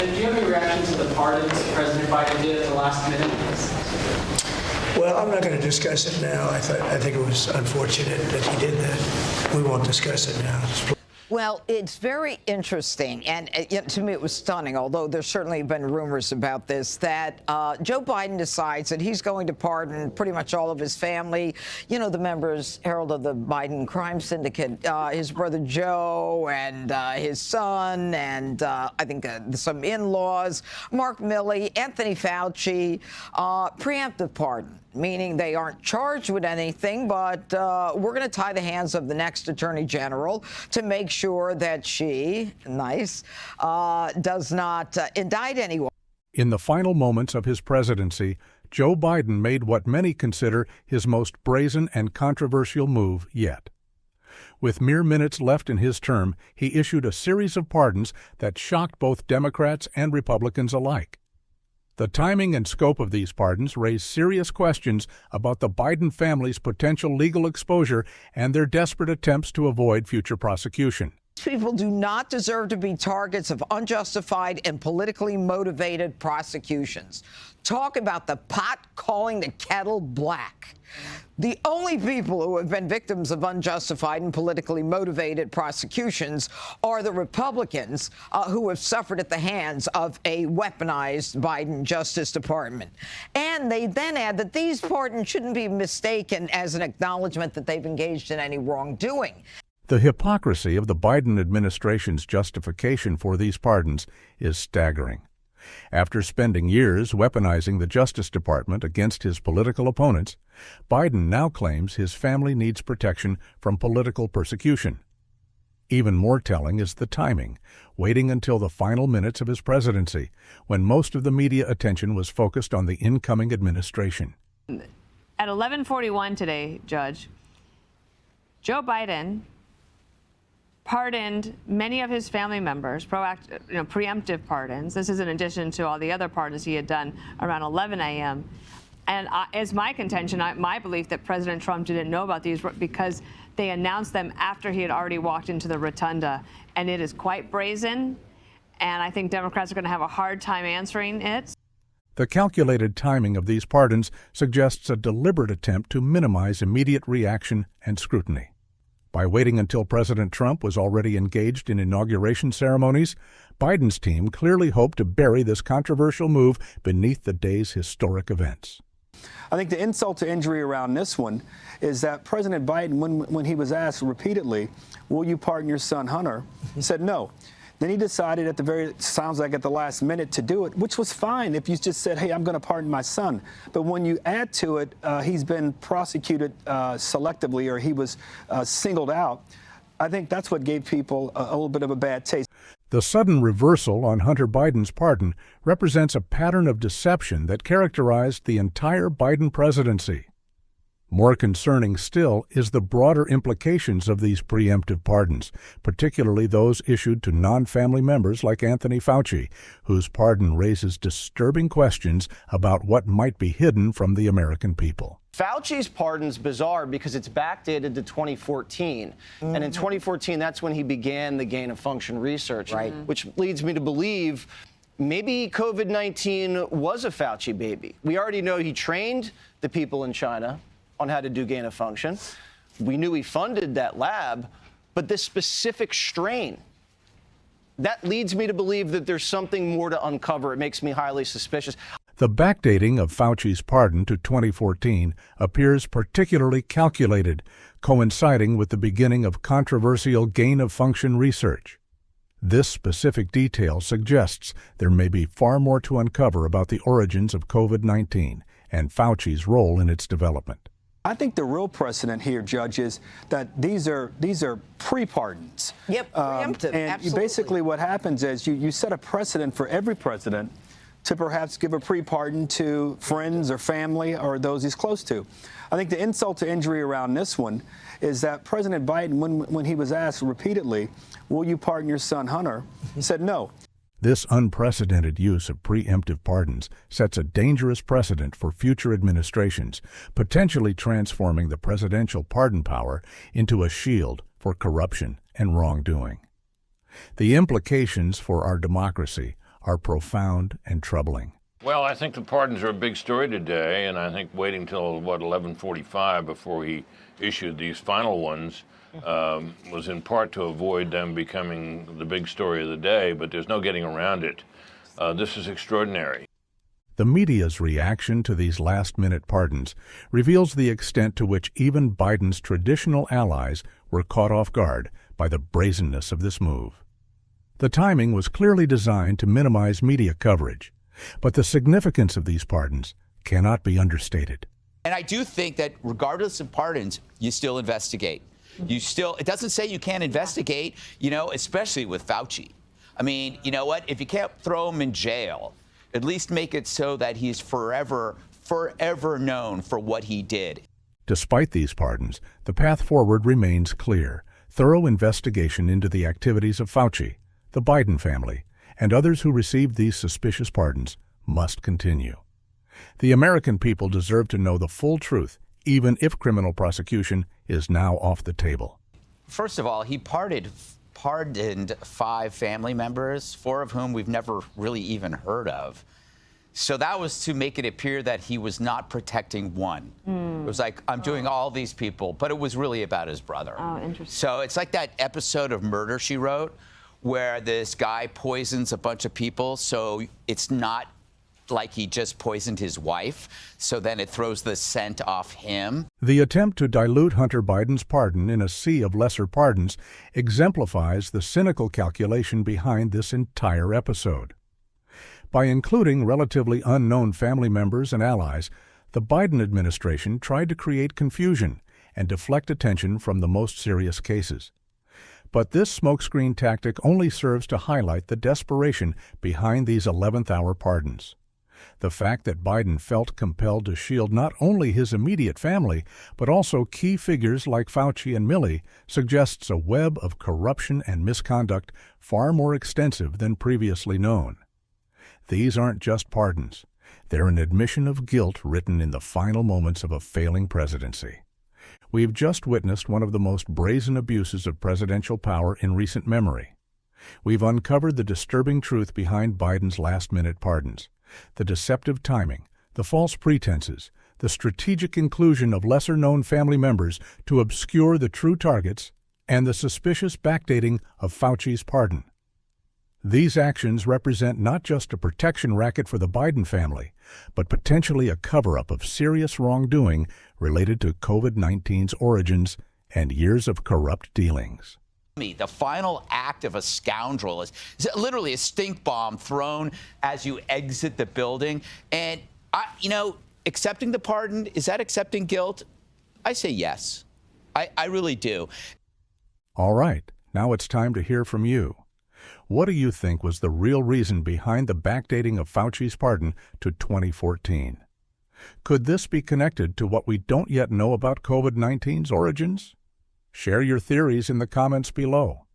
President, do you have any reaction to the pardons President Biden did at the last minute? Well, I'm not going to discuss it now. I think it was unfortunate that he did that. We won't discuss it now. Well, it's very interesting, and to me it was stunning, although there's certainly been rumors about this, that Joe Biden decides that he's going to pardon pretty much all of his family, you know, the members, Herald of the Biden crime syndicate, his brother Joe and his son, and I think some in-laws, Mark Milley, Anthony Fauci, preemptive pardon, meaning they aren't charged with anything, but we're going to tie the hands of the next attorney general to make sure that she, does not indict anyone. In the final moments of his presidency, Joe Biden made what many consider his most brazen and controversial move yet. With mere minutes left in his term, he issued a series of pardons that shocked both Democrats and Republicans alike. The timing and scope of these pardons raise serious questions about the Biden family's potential legal exposure and their desperate attempts to avoid future prosecution. People do not deserve to be targets of unjustified and politically motivated prosecutions. Talk about the pot calling the kettle black. The only people who have been victims of unjustified and politically motivated prosecutions are the Republicans who have suffered at the hands of a weaponized Biden Justice Department. And they then add that these pardons shouldn't be mistaken as an acknowledgement that they've engaged in any wrongdoing. The hypocrisy of the Biden administration's justification for these pardons is staggering. After spending years weaponizing the Justice Department against his political opponents, Biden now claims his family needs protection from political persecution. Even more telling is the timing, waiting until the final minutes of his presidency, when most of the media attention was focused on the incoming administration. At 11:41 today, Judge, Joe Biden pardoned many of his family members, preemptive pardons. This is in addition to all the other pardons he had done around 11 a.m. And it's my contention, my belief that President Trump didn't know about these because they announced them after he had already walked into the rotunda. And it is quite brazen, and I think Democrats are going to have a hard time answering it. The calculated timing of these pardons suggests a deliberate attempt to minimize immediate reaction and scrutiny. By waiting until President Trump was already engaged in inauguration ceremonies, Biden's team clearly hoped to bury this controversial move beneath the day's historic events. I think the insult to injury around this one is that President Biden, when he was asked repeatedly, will you pardon your son Hunter, said no. Then he decided at the last minute to do it, which was fine if you just said, hey, I'm going to pardon my son. But when you add to it, he's been prosecuted selectively, or he was singled out, I think that's what gave people a little bit of a bad taste. The sudden reversal on Hunter Biden's pardon represents a pattern of deception that characterized the entire Biden presidency. More concerning still is the broader implications of these preemptive pardons, particularly those issued to non-family members like Anthony Fauci, whose pardon raises disturbing questions about what might be hidden from the American people. Fauci's pardon's bizarre because it's backdated to 2014. And in 2014, that's when he began the gain-of-function research, which leads me to believe maybe COVID-19 was a Fauci baby. We already know he trained the people in China on how to do gain of function. We knew he funded that lab, but this specific strain, that leads me to believe that there's something more to uncover. It makes me highly suspicious. The backdating of Fauci's pardon to 2014 appears particularly calculated, coinciding with the beginning of controversial gain-of-function research. This specific detail suggests there may be far more to uncover about the origins of COVID-19 and Fauci's role in its development. I think the real precedent here, Judge, is that these are pre-pardons. Yep, preemptive, and absolutely. Basically what happens is you set a precedent for every president to perhaps give a pre-pardon to friends or family or those he's close to. I think the insult to injury around this one is that President Biden, when he was asked repeatedly, will you pardon your son Hunter, said no. This unprecedented use of preemptive pardons sets a dangerous precedent for future administrations, potentially transforming the presidential pardon power into a shield for corruption and wrongdoing. The implications for our democracy are profound and troubling. Well, I think the pardons are a big story today, and I think waiting till, 11:45 before he issued these final ones was in part to avoid them becoming the big story of the day, but there's no getting around it. This is extraordinary. The media's reaction to these last-minute pardons reveals the extent to which even Biden's traditional allies were caught off guard by the brazenness of this move. The timing was clearly designed to minimize media coverage, but the significance of these pardons cannot be understated. And I do think that regardless of pardons, you still investigate. It doesn't say you can't investigate, especially with Fauci. I mean, you know what? If you can't throw him in jail, at least make it so that he's forever known for what he did. Despite these pardons, the path forward remains clear. Thorough investigation into the activities of Fauci, the Biden family, and others who received these suspicious pardons must continue. The American people deserve to know the full truth, even if criminal prosecution is now off the table. First of all, he pardoned 5 family members, 4 of whom we've never really even heard of. So that was to make it appear that he was not protecting one. It was like, I'm doing all these people, but it was really about his brother. Oh, interesting. So it's like that episode of Murder, She Wrote, where this guy poisons a bunch of people, so it's not like he just poisoned his wife, so then it throws the scent off him. The attempt to dilute Hunter Biden's pardon in a sea of lesser pardons exemplifies the cynical calculation behind this entire episode. By including relatively unknown family members and allies, the Biden administration tried to create confusion and deflect attention from the most serious cases. But this smokescreen tactic only serves to highlight the desperation behind these 11th-hour pardons. The fact that Biden felt compelled to shield not only his immediate family, but also key figures like Fauci and Milley suggests a web of corruption and misconduct far more extensive than previously known. These aren't just pardons. They're an admission of guilt written in the final moments of a failing presidency. We've just witnessed one of the most brazen abuses of presidential power in recent memory. We've uncovered the disturbing truth behind Biden's last-minute pardons, the deceptive timing, the false pretenses, the strategic inclusion of lesser-known family members to obscure the true targets, and the suspicious backdating of Fauci's pardon. These actions represent not just a protection racket for the Biden family, but potentially a cover-up of serious wrongdoing related to COVID-19's origins and years of corrupt dealings. The final act of a scoundrel is literally a stink bomb thrown as you exit the building. And, accepting the pardon, is that accepting guilt? I say yes. I really do. All right, now it's time to hear from you. What do you think was the real reason behind the backdating of Fauci's pardon to 2014? Could this be connected to what we don't yet know about COVID-19's origins? Share your theories in the comments below.